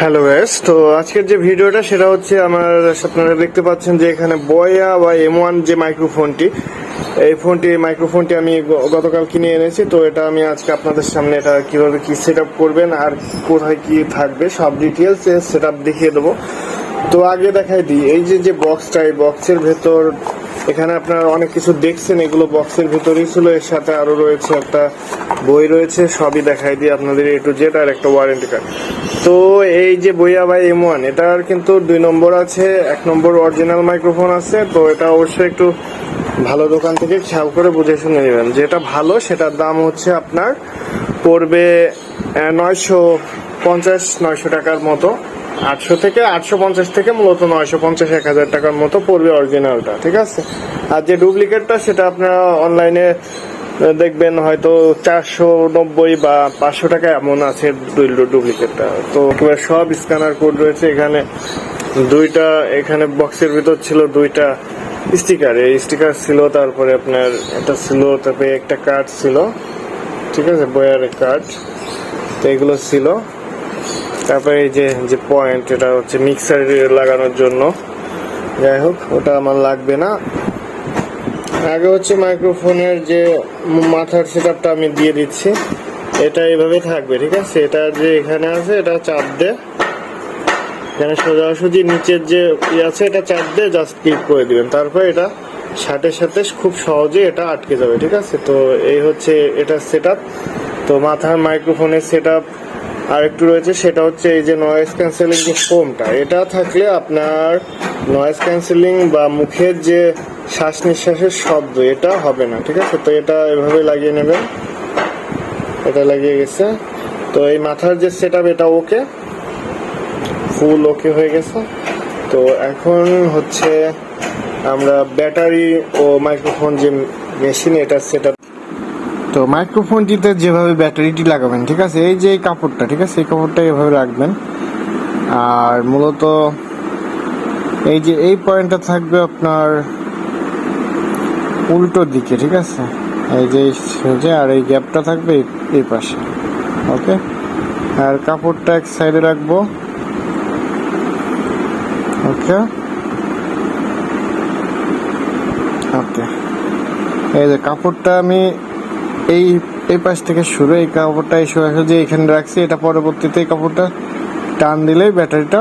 Hello guys, তো আজকের যে ভিডিওটা সেটা হচ্ছে আপনারা দেখতে পাচ্ছেন যে এখানে বয়া বা M1 যে মাইক্রোফোনটি, এই মাইক্রোফোনটি আমি গতকাল কিনে এনেছি। তো এটা আমি আজকে আপনাদের সামনে এটা কিভাবে কি সেট আপ করবেন আর কোথায় কি থাকবে সব ডিটেলস সেট আপ দেখিয়ে দেবো। তো আগে দেখাই দিই, এই যে বক্সটা, এই বক্সের ভেতর এখানে আপনারা অনেক কিছু দেখছেন, এগুলো বক্সের ভেতরেই ছিল। এর সাথে আরো রয়েছে একটা বই রয়েছে, সবই দেখাই দিই আপনাদের A to Z, আর একটা ওয়ারেন্টি কার্ড। তো এই যে বইয়া বাই M1, এটার কিন্তু 2 নম্বর আছে, 1 নম্বর অরিজিনাল মাইক্রোফোন আছে। তো এটা অবশ্যই একটু ভালো দোকান থেকে খেয়াল করে বুঝে শুনে নেবেন। যেটা ভালো সেটার দাম হচ্ছে আপনার পড়বে 950 টাকার মতো। 850 থেকে মূলত 950-1000 টাকার মতো পড়বে অরিজিনালটা, ঠিক আছে। আর যে ডুপ্লিকেটটা সেটা আপনারা অনলাইনে দেখবেন হয়তো 490 বা 500 টাকা এমন আছে ডুপ্লিকেটটা। তো একেবারে সব স্ক্যানার কোড রয়েছে এখানে। এখানে বক্সের ভিতর ছিল 2টা স্টিকার, এই স্টিকার ছিল, তারপরে আপনার এটা ছিল, তারপরে একটা কার্ড ছিল, ঠিক আছে, বয়ার কার্ড। তো এগুলো ছিল। তারপরে এই যে পয়েন্ট, এটা হচ্ছে মিক্সার লাগানোর জন্য। যাই হোক, ওটা আমার লাগবে না। আগে হচ্ছে মাইক্রোফোনের যে মাথার সেটআপটা আমি দিয়ে দিচ্ছি। এটা এইভাবে থাকবে, ঠিক আছে। এটা যে এখানে আছে এটা চাপ দে, এখানে সোজাসুজি নিচের যে আছে এটা চাপ দিয়ে জাস্ট ক্লিক করে দিবেন। তারপর এটা সাথে খুব সহজে এটা আটকে যাবে, ঠিক আছে। তো এই হচ্ছে এটা সেটআপ। তো মাথার মাইক্রোফোনের সেটআপ আর একটু রয়েছে, সেটা হচ্ছে এই যে নয়েজ ক্যান্সেলিং যে ফোমটা, এটা থাকলে আপনার নয়েজ ক্যান্সেলিং বা মুখের যে শ্বাস নিঃশ্বাসের শব্দ এটা হবে না, ঠিক আছে। তো এটা এভাবে লাগিয়ে নেবেন। এটা লাগিয়ে গেছে। তো এই মাথার যে সেটআপ এটা ওকে, ফুল ওকে হয়ে গেছে। তো এখন হচ্ছে আমরা ব্যাটারি ও মাইক্রোফোন যে মেশিন এটা সেটআপ। তো মাইক্রোফোনটিতে যেভাবে ব্যাটারিটি লাগাবেন, ঠিক আছে, এই যে এই কাপড়টা, ঠিক আছে, এই কাপড়টা এভাবে রাখবেন। আর মূলত এই যে এই পয়েন্টটা থাকবে আপনার উল্টো দিকে, ঠিক আছে। এই যে সোজা, আর এই গ্যাপটা থাকবে এই পাশে, ওকে। আর কাপড়টা এক সাইডে রাখবো, ওকে ওকে। এই যে কাপড়টা আমি এই পাশ থেকে শুরু, এই কাপড়টা এই সোজাসুজি এখানে রাখছি। এটা পরবর্তীতে এই কাপড়টা টান দিলেই ব্যাটারিটা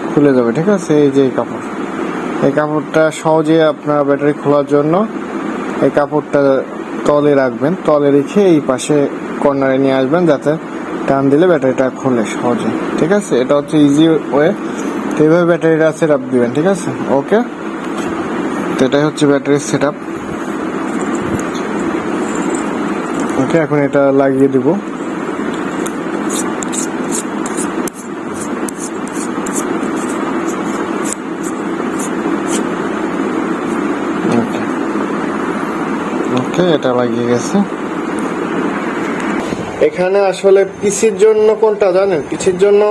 খুলে যাবে, ঠিক আছে। এই যে এই কাপড়টা সহজে আপনার ব্যাটারি খোলার জন্য এই কাপড়টা তলে রাখবেন, তলে রেখে এই পাশে কর্নারে নিয়ে আসবেন, যাতে টান দিলে ব্যাটারিটা খুলে সহজে, ঠিক আছে। এটা হচ্ছে ইজি ওয়ে। তো এইভাবে ব্যাটারিটা সেট আপ দিবেন, ঠিক আছে, ওকে। তো এটাই হচ্ছে ব্যাটারির সেট আপ, ওকে। এখন এটা লাগিয়ে দিব। ওকে, এটা লাগিয়ে গেছে। এখানে আসলে পিসির জন্য কোনটা জানেন? পিসির জন্য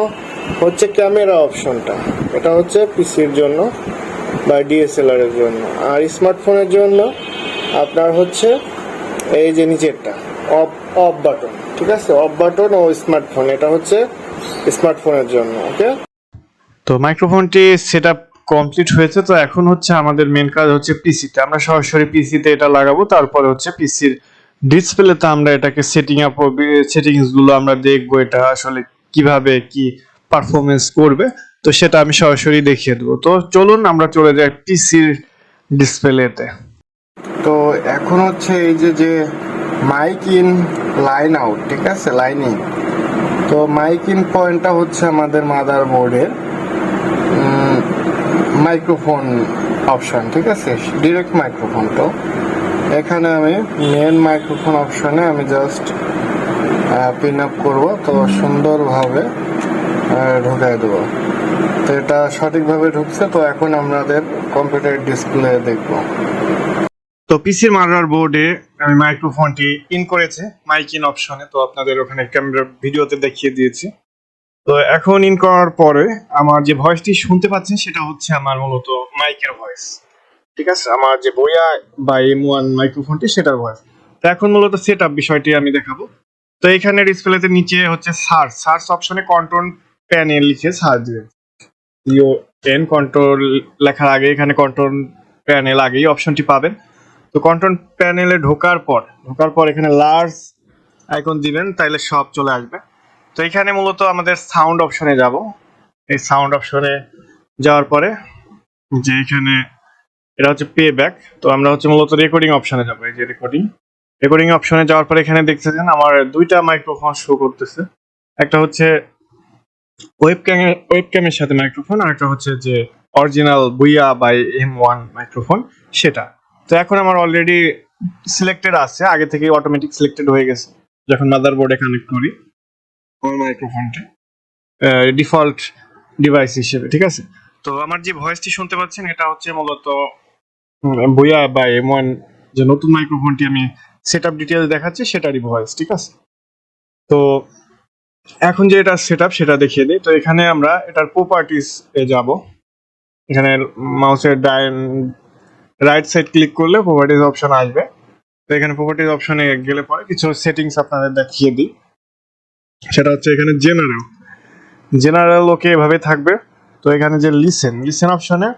হচ্ছে ক্যামেরা অপশনটা, এটা হচ্ছে পিসির জন্য বা DSLR এর জন্য। আর স্মার্টফোনের জন্য আপনার হচ্ছে এই যে নিচেরটা অফ বাটন, ঠিক আছে। অফ বাটন ও স্মার্টফোন, এটা হচ্ছে স্মার্টফোনের জন্য, ওকে। তো মাইক্রোফোনটি সেট আপ কমপ্লিট হয়েছে। তো এখন হচ্ছে আমাদের মেন কাজ হচ্ছে পিসিতে, আমরা সরাসরি পিসিতে এটা লাগাবো। তারপরে হচ্ছে পিসির ডিসপ্লেতে আমরা এটাকে সেটিংস গুলো আমরা দেখবো, এটা আসলে কিভাবে কি পারফরমেন্স করবে। তো সেটা আমি সরাসরি দেখিয়ে দেবো। তো চলুন আমরা চলে যাই পিসির ডিসপ্লেতে। তো এখন হচ্ছে এই যে মাইক ইন লাইন আউট, ঠিক আছে, লাইন ইন। তো মাইক ইন পয়েন্টটা হচ্ছে আমাদের মাদার বোর্ডের মাইক্রোফোন অপশন, ঠিক আছে, ডিরেক্ট মাইক্রোফোন। তো এখানে আমি মেন মাইক্রোফোন অপশনে আমি জাস্ট পিন আপ করবো, তো সুন্দরভাবে ঢুকাই দেবো। তো এটা সঠিকভাবে ঢুকছে। তো এখন আমাদের কম্পিউটার ডিসপ্লে দেখবো। তো পিসির মাদার বোর্ডে আমি মাইক্রোফোনটি ইন করেছে মাইক ইন অপশনে। তো আপনাদের ওখানে ক্যামেরা ভিডিওতে দেখিয়ে দিয়েছি। তো এখন ইন করার পরে আমার যে ভয়েসটি শুনতে পাচ্ছেন সেটা হচ্ছে আমার মূলত মাইকের ভয়েস, ঠিক আছে, আমার যে বয়া বা M1 মাইক্রোফোনটি সেটার ভয়েস। তো এখন মূলত সেট আপ বিষয়টি আমি দেখাবো। তো এখানে ডিসপ্লেতে নিচে হচ্ছে সার্চ অপশনে কন্ট্রোল প্যানেল লিখে সার্চ দিবেন। ইউএন কন্ট্রোল লেখার আগে এখানে কন্ট্রোল প্যানেল আগেই অপশনটি পাবেন। তো কন্ট্রোল প্যানেলে ঢোকার পর এখানে লার্জ আইকন দিবেন, তাইলে সব চলে আসবে। তো এখানে মূলত আমাদের সাউন্ড অপশনে যাব। এই সাউন্ড অপশনে যাওয়ার পরে যে এখানে এটা হচ্ছে পে ব্যাক, তো আমরা হচ্ছে মূলত রেকর্ডিং অপশনে যাবো। এই যে রেকর্ডিং অপশনে যাওয়ার পরে এখানে দেখতেছেন আমার দুইটা মাইক্রোফোন শো করতেছে। একটা হচ্ছে ওয়েবক্যামের সাথে মাইক্রোফোন, আর একটা হচ্ছে যে original booyah by M1 microphone সেটা। তো এখন আমার অলরেডি সিলেক্টেড আছে, আগে থেকে অটোমেটিক সিলেক্টেড হয়ে গেছে যখন মাদারবোর্ডে কানেক্ট করি আমার মাইক্রোফোনটা ডিফল্ট ডিভাইস হিসেবে, ঠিক আছে। তো আমার যে ভয়েসটি শুনতে পাচ্ছেন এটা হচ্ছে মূলত বুইয়া বাই M1 যে নতুন মাইক্রোফোনটি আমি সেটআপ ডিটেইলস দেখাচ্ছি সেটারই ভয়েস, ঠিক আছে। তো এখন যে এটা সেটআপ সেটা দেখিয়ে দিই। তো এখানে আমরা এটার প্রপার্টিস এ যাব। এখানে মাউসের রাইট সাইড ক্লিক করলে প্রপার্টিস অপশন আসবে। তো এখানে প্রপার্টিস অপশনে গেলে পরে কিছু সেটিংস আপনাদের দেখিয়ে দিই। সেটা হচ্ছে এখানে জেনারেল ওকে এভাবে থাকবে। তো এখানে যে লিসেন অপশনে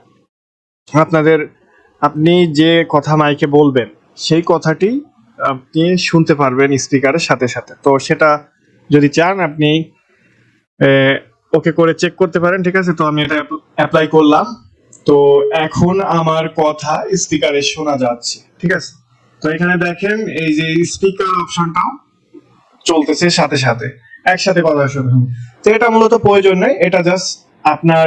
আপনি যে কথা মাইকে বলবেন সেই কথাটি আপনি শুনতে পারবেন স্পিকারের সাথে সাথে। তো সেটা যদি চান আপনি ওকে করে চেক করতে পারেন, ঠিক আছে। তো আমি এটা অ্যাপ্লাই করলাম। তো এখন আমার কথা স্পিকারে শোনা যাচ্ছে, ঠিক আছে। তো এখানে দেখেন এই যে স্পিকার অপশনটাও চলতেছে সাথে সাথে, একসাথে কথা শুনুন। তো এটা মূলত প্রয়োজন নেই, এটা জাস্ট আপনার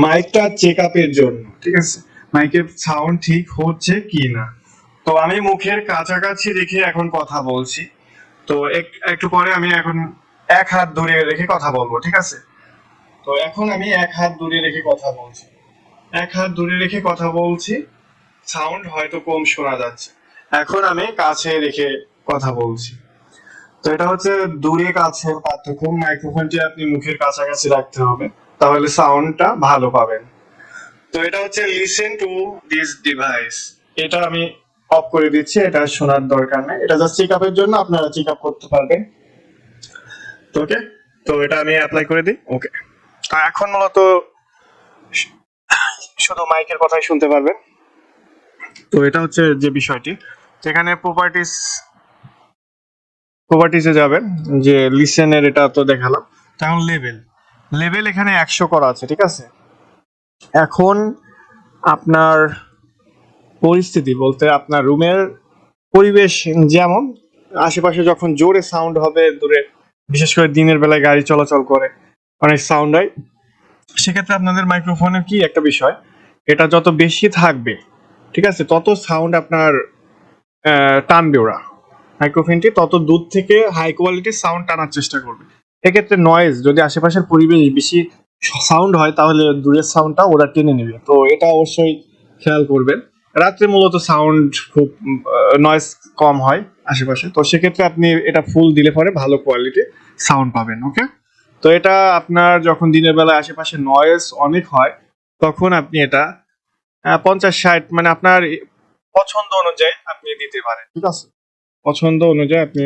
মাইকটা চেক আপের জন্য, ঠিক আছে, মাইকের সাউন্ড ঠিক হচ্ছে কি না। তো আমি মুখের কাছাকাছি রেখে এখন কথা বলছি। তো একটু পরে আমি এখন এক হাত দূরে রেখে কথা বলবো, ঠিক আছে। তো এখন আমি এক হাত দূরে রেখে কথা বলছি, সাউন্ড হয়তো কম শোনা যাচ্ছে। এখন আমি কাছে রেখে কথা বলছি। তো এটা হচ্ছে দূরে কাছের পার্থক্য। মাইক্রোফোনটি আপনি মুখের কাছাকাছি রাখতে হবে, তাহলে সাউন্ডটা ভালো পাবেন। তো এটা হচ্ছে লিসেন টু দিস ডিভাইস, এটা আমি অফ করে দিচ্ছি, এটা শোনার দরকার নেই, এটা জাস্ট চেক আপের জন্য, আপনারা চেক আপ করতে পারবেন। ওকে, তো এটা আমি অ্যাপ্লাই করে দিই। ওকে, তো এখন মূলত শুধু মাইকের কথাই শুনতে পারবেন। তো এটা হচ্ছে যে বিষয়টি। এখানে প্রপার্টিসে যাবেন, যে লিসেনের এটা তো দেখালাম। এখন লেভেল এখানে 100 করা আছে, ঠিক আছে। এখন আপনার পরিস্থিতি বলতে আপনার রুমের পরিবেশ, যেমন আশেপাশে যখন জোরে সাউন্ড হবে দূরে, বিশেষ করে দিনের বেলায় গাড়ি চলাচল করে অনেক সাউন্ড হয়, সেক্ষেত্রে আপনাদের মাইক্রোফোনের কি একটা বিষয়, এটা যত বেশি থাকবে, ঠিক আছে, তত সাউন্ড আপনার টানবে ওরা, মাইক্রোফোনটি তত দূর থেকে হাই কোয়ালিটির সাউন্ড টানার চেষ্টা করবে। এক্ষেত্রে নয়েজ, যদি আশেপাশের পরিবেশ বেশি সাউন্ড হয় তাহলে দূরের সাউন্ডটা ওরা টেনে নেবে। তো এটা অবশ্যই খেয়াল করবেন। রাত্রে মূলত সাউন্ড খুব নয়েজ কম হয় আশেপাশে, তো সেক্ষেত্রে আপনি এটা ফুল দিলে পরে ভালো কোয়ালিটি সাউন্ড পাবেন। ওকে, তো এটা আপনার যখন দিনের বেলায় আশেপাশে নয়েজ অনেক হয় তখন আপনি এটা 50-60 মানে আপনার পছন্দ অনুযায়ী আপনি দিতে পারেন, ঠিক আছে। পছন্দ অনুযায়ী আপনি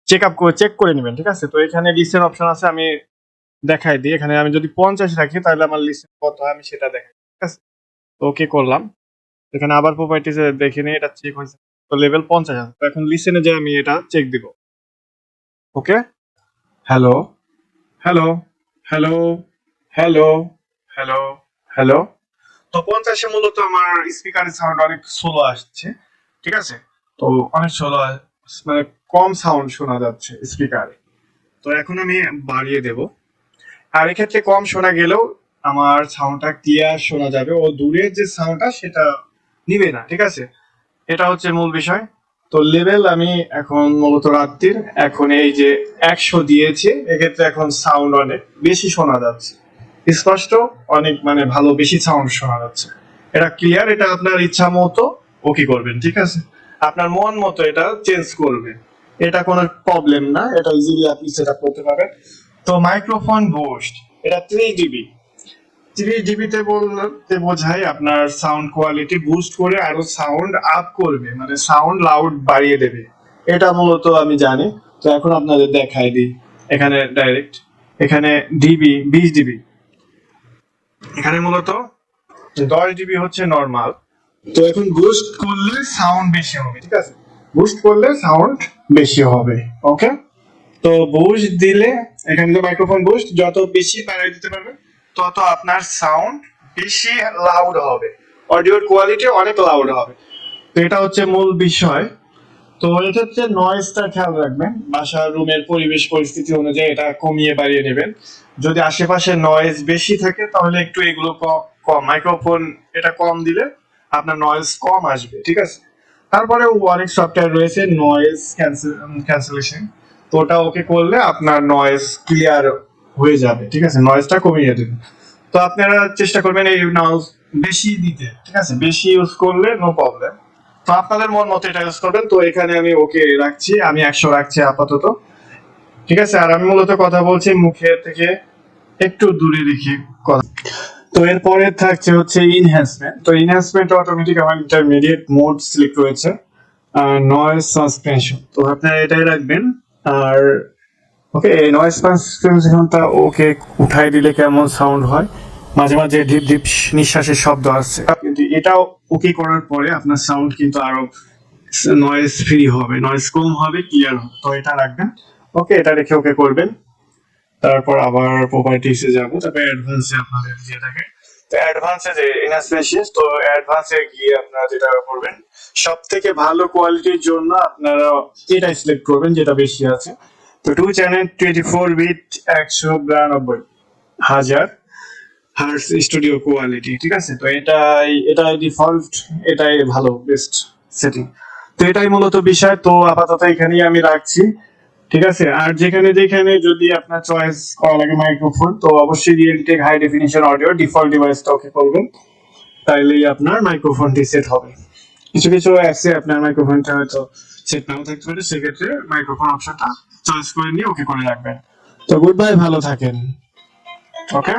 চেক করে নেবেন, ঠিক আছে। তো এখানে লিস্টের অপশন আছে, আমি দেখাই দিই। এখানে আমি যদি 50 রাখি তাহলে আমার লিস্ট কত হয় আমি সেটা দেখাই, ঠিক আছে। তো ওকে করলাম। এখানে আবার প্রপার্টিসে দেখে নিই এটা চেক হয়েছে। তো লেভেল 50 আছে। তো এখন লিসেনে যে আমি এটা চেক দিব। Okay, hello hello hello hello hello hello. তো 50 মূলত আমার স্পিকারের সাউন্ড অনেক স্লো আসছে, ঠিক আছে। তো অনেক স্লো, মানে কম সাউন্ড শোনা যাচ্ছে স্পিকারে। তো এখন আমি বাড়িয়ে দেব। আর এক্ষেত্রে কম শোনা গেলেও আমার সাউন্ডটা ক্লিয়ার শোনা যাবে, ও দূরের যে সাউন্ডটা সেটা নিবে না, ঠিক আছে। এটা হচ্ছে মূল বিষয়। তো লেভেল আমি এখন মূলত রাত্রির, এখন এই যে 100 দিয়েছে, এক্ষেত্রে এখন সাউন্ড অনেক বেশি শোনা যাচ্ছে, স্পষ্ট অনেক, মানে ভালো বেশি সাউন্ড শোনা যাচ্ছে। এটা ক্লিয়ার, এটা আপনার ইচ্ছা মতো ওকে করবেন, ঠিক আছে। আপনার মন মতো এটা চেঞ্জ করবেন, এটা কোনো প্রবলেম না, এটা ইজিলি আপনি সেটআপ করতে পারবেন। তো মাইক্রোফোন বুস্ট, এটা 3 ডিবি। 3 ডিবিতে বলতে বোঝায় আপনার সাউন্ড কোয়ালিটি বুস্ট করে আরো সাউন্ড আপ করবে, মানে সাউন্ড লাউড বাড়িয়ে দেবে, এটা মূলত আমি জানি। তো এখন আপনাদের দেখাই দিই, এখানে ডাইরেক্ট এখানে ডিবি 20 ডিবি, এখানে মূলত 10 ডিবি হচ্ছে নরমাল। তো এখন বুস্ট করলে সাউন্ড বেশি হবে, ঠিক আছে, বুস্ট করলে সাউন্ড বেশি হবে। ওকে, তো বুস্ট দিলে এখানে যে মাইক্রোফোন বুস্ট যত বেশি বাড়াই দিতে পারবেন তত আপনার সাউন্ড বেশি লাউড হবে, অডিওর কোয়ালিটি অনেক লাউড হবে। তো এটা হচ্ছে মূল বিষয়। তো এক্ষেত্রে নয়েজটা খেয়াল রাখবেন, বাসার রুমের পরিবেশ পরিস্থিতি অনুযায়ী এটা কমিয়ে বাড়িয়ে নেবেন। যদি আশেপাশে নয়েজ বেশি থাকে তাহলে একটু এগুলো কম, মাইক্রোফোন এটা কম দিলে আপনার নয়েজ কম আসবে, ঠিক আছে। তারপরে অনেক সফটওয়্যার রয়েছে নয়েজ ক্যান্সেলেশন, তো ওটা ওকে করলে আপনার নয়েজ ক্লিয়ার হয়ে যাবে, ঠিক আছে, নয়েজটা কমিয়ে দেবে। তো আপনারা চেষ্টা করবেন এই নয়েজ বেশি দিতে, ঠিক আছে, বেশি ইউজ করলে নো প্রবলেম। তো আপনাদের মন মতো এটা ইউজ করবেন। তো এখানে আমি ওকে রাখছি, আমি 100 রাখছি আপাতত, ঠিক আছে। আর আমি মূলত কথা বলছি মুখের থেকে একটু দূরে রেখে কথা। তো এরপরে থাকছে হচ্ছে ইনহ্যান্সমেন্ট। তো ইনহ্যান্সমেন্ট অটোমেটিক আমার ইন্টারমিডিয়েট মোড সিলেক্ট রয়েছে, নয়েজ সাসপেনশন, তো আপনারা এটাই রাখবেন। আর ওকে, এই নয়েজ সাসপেনশনটা ওকে উঠাই দিলে কেমন সাউন্ড হয়, মাঝে মাঝে ডিপ ডিপ নিঃশ্বাসের শব্দ আসছে, কিন্তু এটাও ওকে করার পরে আপনার সাউন্ড কিন্তু আরো নয়েজ ফ্রি হবে, নয়েজ কম হবে, ক্লিয়ার হবে। তো এটা রাখবেন। ওকে, এটা রেখে ওকে করবেন। তারপর আবার প্রপার্টিসে যাব, তারপর অ্যাডভান্সে আপনাদের দিয়ে থাকে। তো অ্যাডভান্সে যে ইনস্পেশন, তো অ্যাডভান্সে গিয়ে আপনারা যেটা করবেন সব থেকে ভালো কোয়ালিটির জন্য আপনারা এটা সিলেক্ট করবেন যেটা বেশি আছে। তো 2 channel 24 bit 192,000 hertz studio quality, ঠিক আছে। তো এটাই ডিফল্ট, এটাই ভালো বেস্ট সেটিং। তো এটাই মূলত বিষয়। তো আপাতত এখানেই আমি রাখছি, ঠিক আছে। আর যেখানে যেখানে যদি আপনার চয়েস করা লাগে মাইক্রোফোন, তো অবশ্যই Realtek high definition audio default ডিভাইসটা ওকে করবেন, তাইলেই আপনার মাইক্রোফোনটি সেট হবে। কিছু কিছু অ্যাপসে আপনার মাইক্রোফোনটা হয়তো সেট নাও থাকতে পারে, সেক্ষেত্রে মাইক্রোফোন অপশনটা চয়েস করে নিয়ে ওকে করে রাখবেন। তো গুড বাই, ভালো থাকেন। ওকে।